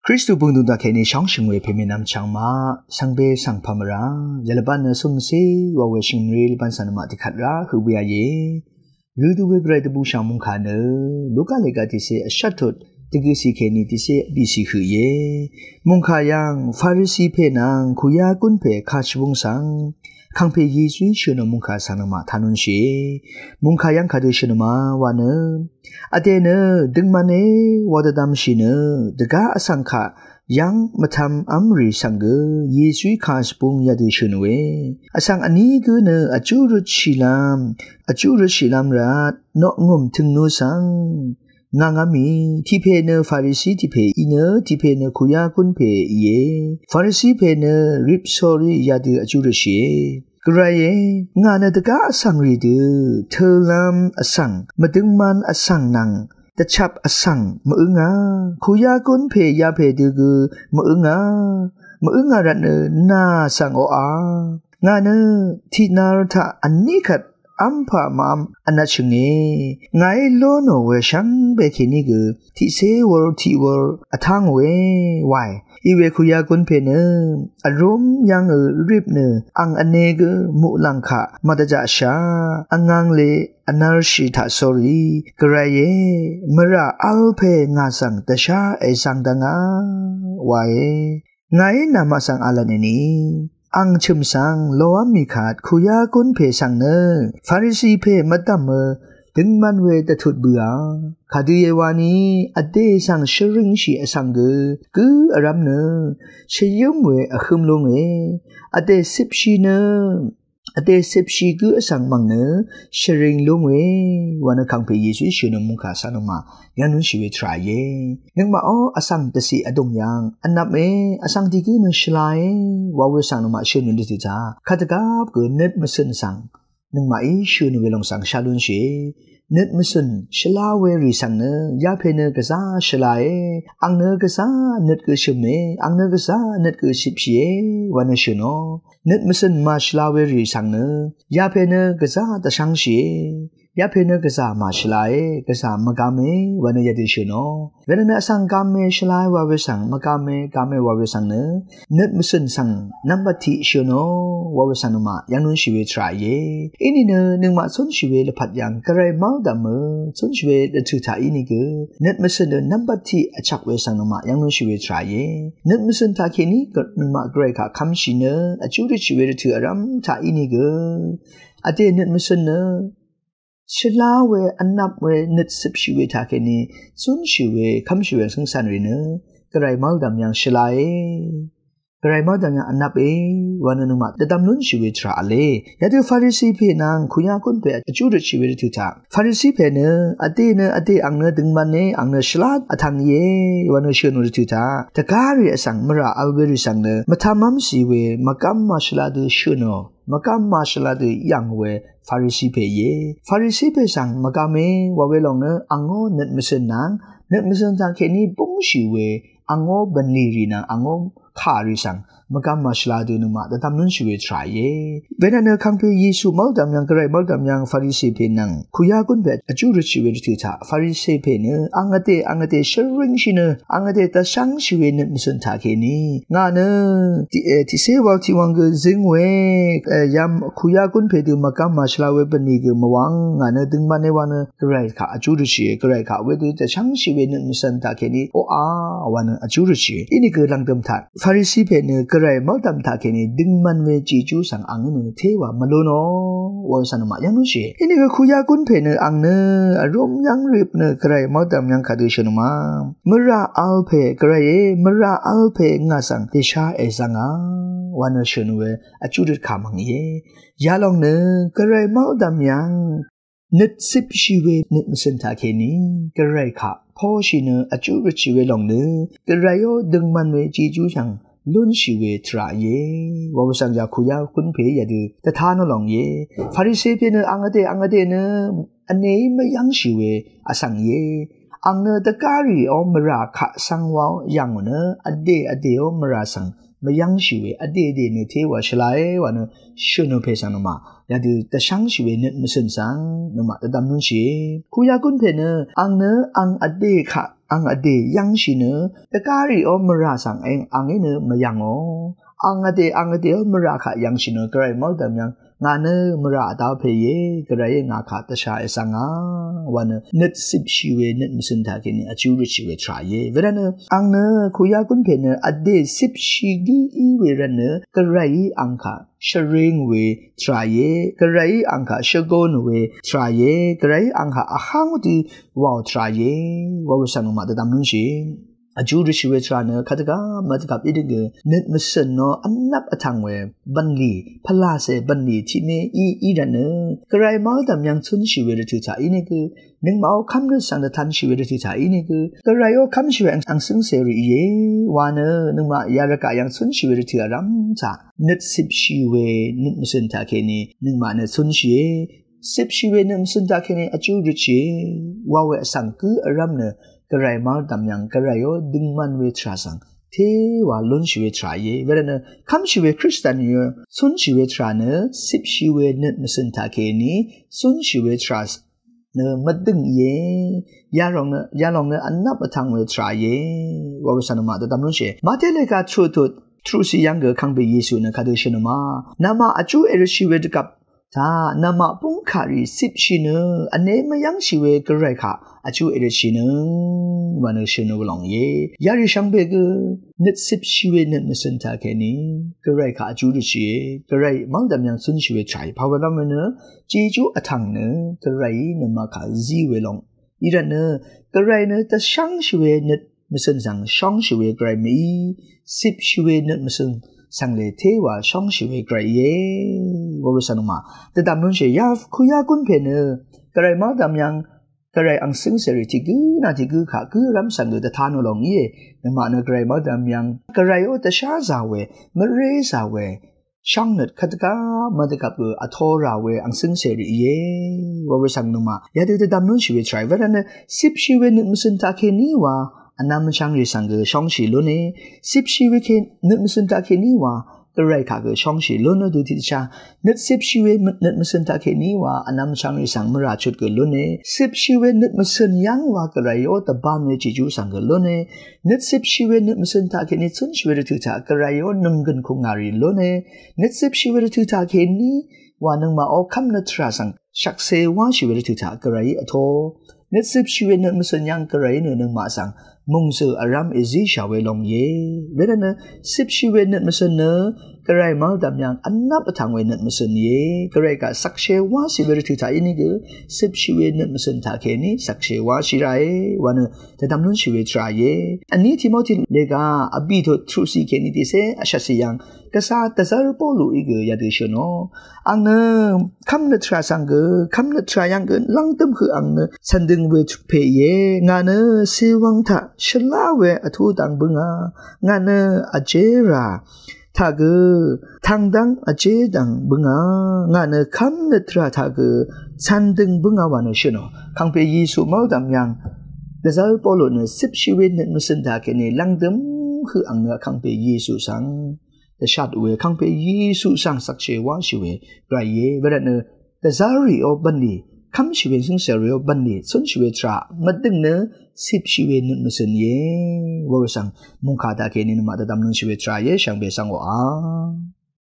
คริสต์บุญดุดาเคในช่องชิงเวเพมินำช่างมาสังเบสังพามราเยลบันสมซีวาเวชิมรีลบันสันมาติขัดราคือเบียเยฤดูเวกไรตบูชามุงคานลูกาเลกาติเสชัดทุดติกิสิเคนีติเสบิสิคือเยมุงคายังฟาริสีเพนังคุยากุนเพคาชวงสังขังเพยีสุยชนมุงคาสันมาทานุนเชมุงคายังคาดูชนมาวานอเดนดึงมันวาดดามชินดกาอสังขะยังมาทำอัมริสังเกยีสุยคาสปุงยาดิชนเวอสังอันนี้ก็อจูรุชิลามรัดนกงมถึงนูสังงางามีที่เพเนฟาริสีที่เพอินที่เพเนคุยากุนเพเยฟาริสีเพเนริปซอรียาดิอจูรุเชกระเยงานตะกาอสังรีดเธอลามอสังมาดึงมันอสังนังตะชับอสังมะอึงาคุยากุนเพยาเพดึกมะอึงารันนาสังโออางานที่นารทะอันนี้ขัดอัมพามามอนาชงไงโลโนเวชังเบคินิกที่เซวอร์ที่วอร์อทังเวไวอีเวคุยากุนเพเนอารมยังริบเนอังอเนกมุลังคะมาตจาชาอังเลอนาชิตาสอรีกระเยมระอัลเพงาสังตชาเอสังดังไวไงนามาสังอาลเนนีอังชิมสังโลอามีขาดคุยากุนเพสังเนฟาริสีเพมัตตมดึงมันเวตทุดเบือคาดูเยวานีอเดสังชริงชีอสังกืออรัมเนชยุมเวอคุมลงอเดสิบชีเนอเดสิบชีกืออสังมังเนชริงลงเววันคังเพยิสุชินมุขะสานมายันนุชิเวทรายเยนึกมาอสังตสีอดงยังอันนับอสังที่กือนชลายวาเวสังนมาชินุนดิติจาคาตกาบกือเน็ตมสินสังนึกมาชินุเวลงสังชาลุนเชนึกมสินชลาเวริสังเนยาเพเนกษาชลายอังเนกษานึกกือชิมอังเนกษานึกกือชิบเชวันชิโนนึกมสินมาชลาเวริสังเนยาเพเนกษาตะชังเชยาเพเนกษามาชลายกษามกามวันยติชิโนเวลาสังกามชลายวาเวสังมกามวาเวสังเนนึกมสินสังนับติชิโนวาเวสังนมายังนุนชีเวทรายอินี่นึกมาสุนชีเวลพัดยังกระไรมาดามสุนชีเวลทุตาอินี่กนึกมสินนับติอจักเวสังนมายังนุนชีเวทรายนึกมสินทาเคนีก็นึกมากระไรค่ะคำชินอจูริชีเวลถืออารมทาอินี่กอเดนึกมสินชลาเวอันนับเวนึดสิบชีเวทาเคนีสุนชีเวคำชีเวสังสารรีเนกระไรมาดามยังชลายกระไรมาดังอันนับวันนึงมาแต่ดำนุนชีวิตราเลยาดูฟาริสีเพนังคุยากุนเพอจูดชีวิตทุกทางฟาริสีเพเนอเดอังเนดึงมันอังเนชลาดอทังเยวันเชนุทุกทางแต่การีสังมระอัลเวริสังเนมาทำมัมสีเวมากัมมาชลาดชโนมากัมมาชลาดยังเวฟาริสีเพฟาริสีเพสังมากัมวาเวลงอังโงเนตมิสนังเนตมิสนังแค่นี้ปุ้งชีเวอังโงบันลีรีนังอังโงขาริสังมกามาชลาดูนุมาแต่ทำนุนชีวิตทรายเวลาเนคังเพยิสุมัลดามยังกระไรมัลดามยังฟาริสีเพนังคุยากุนเบอจูรชีวิตที่ท่าฟาริสีเพเนอังเตชริงชินอังเตตาช่างชีวิตมิสุนทาเคนีงานที่เสวาที่วังกจึงเวยามคุยากุนเพดูมกามาชลาเวบันนีกมวังงานดึงมันในวันกระไรค่ะอจูรชีกระไรค่ะเวดูแต่ช่างชีวิตมิสุนทาเคนีโอวันอจูรชีอินี่คือลังเดิมท่าฟาริสีเพเนกระไรมัลดัมทาเคนีดึงมันเวจีจูสังอังเนเทวามโลโนวันสันมายังนุเชอินี่ก็คุยากุนเพเนอังเนอารมยังริบเนกระไรมัลดัมยังคาดูชนมามระอัลเพกระไรมระอัลเพงาสังเตชาเอซังวันชนเวอจูดขามังยาลองเนกระไรมัลดัมยังนึดสิบชีเวนึดมสันทาเคนีกระไรค่ะพ่อชินอจูดชีเวลองเนกระไรโอดึงมันเวจีจูสังลุนชีเวทราวาวสังยาคุยาคุนเพยดูแต่ท่านลองฟาริสีเพเนอังเดเนอันนี้ไม่ยังชีเวอสังอังเนตะการีอมราขะสังวาวยังเนอเดอมราสังไม่ยังชีเวอเดเนเทวชลายวันชโนเพสังนมายาดูแต่ช่างชีเวเนมสินสังนมาแต่ดำนุนชีคุยากุนเพเนอังอเดขะ อังอเดยังชิเนตะการีอมราสังเองอังเนมยังอ๋ออังอเดมราขะยังชิเนกระไรมอดำยังงานเนมราดาวเพยกระไรงาขาตชาเอสังอาวันนึดสิบชีเวนึดมิสันทากินอจูริชีเวทรายเวรเนอังเนคุยากุนเพเนอเดสิบชีกีอีเวรเนกระไรอังขาชริงเวทรายกระไรอังขาชโกนเวทรายกระไรอังขาอาหังดีวาวทรายว่าวิสันมาตดำนุนชิอจูริชีเวทราเนขัดกามาตกับอีดึงนึดมิสันโนอันนับอทังเวบันลีพลาเซบันลีที่เมอีดันเนกระไรมาดำยังชุนชีเวรถือจ่าอีนี่คือนึงมาเอาคำนึกสังเดทันชีเวรถือจ่าอีนี่คือกระไรโอคำชีเวอังซึ่งเสรีเยวานเนนึงมายารกายังชุนชีเวรถือรำจ่านึดสิบชีเวนึดมิสันทาเคนีนึงมาเนชุนชีสิบชีเวนึดมิสันทาเคนีอจูริชีว่าเวสังคือรำเนกระไรมาดำยังกระไรโอดึงมันเวทราสังเทวาลุนชีเวทรายเวรเนคำชีเวคริสเตียนยูสุนชีเวทราเนสิบชีเวนึดมิสันทาเคนีสุนชีเวทราเนมัดดึงยาลองเนอันนับทางเวทรายว่าวิสันมาตดำนุเชมาเทเลกาทรูสิยังเกคังเบยิสุเนคาเดชนมานามาอจูเอรชีเวดกับถ้านามาปุ่งขารีสิบชีเนอันเนมยังชีเวกระไรค่ะอจูเอรชีเนวันเชนวลองยาริชังเบกนึดสิบชีเวนึดมิสันทาแค่นี้กระไรค่ะอจูริชีกระไรมังดำยังสุนชีเวใช้ภาวนาเมเนจีจูอทังเนกระไรนมาค่ะจีเวลองอีรันเนกระไรเนแต่ช่างชีเวนึดมิสันสังช่างชีเวกระไรมีสิบชีเวนึดมิสันสังเลเทวาช่องชีวิตกระไรว่าวิสันมาแต่ดำนุนเชียคุยากุนเพเนกระไรมาดำยังกระไรอังสิงเสริทิกุนาทิกุขากุรำสังเกตทานุลงนมาเนกระไรมาดำยังกระไรโอตชาซาเวมเรซาเวช่างนึดขัดกามาตกับอัทอราเวอังสิงเสริว่าวิสันมายาเดดำนุนชีวิตใช้เวลาเนสิบชีวิตนึกมุสตาเคนีว่าอันนั้นมันช่างริสังเกตช่องชีลุเนสิบชีวิตเคนนึกมุสตาเคนีว่ากระไรข้าก็ช่องชีลุนดูที่ชานึกสิบชีวิตนึกมุสตาเคนีว่าอันนั้นมันช่างริสังมราชุดเกลุเนสิบชีวิตนึกมุสนยังว่ากระไรโอตบ้านเวจิจูสังเกลุเนนึกสิบชีวิตนึกมุสตาเคนีสุนชีวิตถือจากกระไรโอนึงกันคงงาริลุเนนึกสิบชีวิตถือจากเคนีว่านึงมาเอาคำนึกทราสังชักเซว่าชีวิตถือจากกระไรอัทโอนึกสิบชีวิตนึกมุสนยังกระไรนึงมาสังมุงเสืออารามเอซิชาวเวลงเวลานะสิบชีวิตนึกมุสนกระไรมาดำยังอันนับทางเวนึกมุสนกระไรก็สักเชว่าชีวิตถือจากอินี่ก็สิบชีวิตนึกมุสนทาเคนี่สักเชว่าชีไรวันแต่ดำนุนชีวิตทรายอันนี้ที่มอที่เลกาอบีททรูซีเคนี่ที่เสอาชสิยังก็ซาแต่ซาร์โปลูอีกยาดิชโนอังเนคำนึกทราสังเกคำนึกทรายังเกินลังตึมคืออังเนสันดึงเวทเพย์งานเนเสวังทะฉลาเวอทูดังบึงงานเนอเจราถ้าเกทางดังอเจดังบึงงานเนคำนึกทราถ้าเกสันดึงบึงวันชโนคังเปยิสุมาดำยังแต่ซาร์โปลูเนสิบชีวิตเนมุสนทาเกเนลังตึมคืออังเนคังเปยิสุสังแต่ชาติเวคังเปยิสุสังสักเชวะชีเวไรเวรเนแต่ซารีโอบันดีคำชีวิตซึ่งเสรีโอบันดีสุนชีวิตรามัดดึงเนสิบชีวิตนึกมุสนว่าสังมุงคาตาเกนินมาตดำนุนชีวิตราช่างเบสังว่า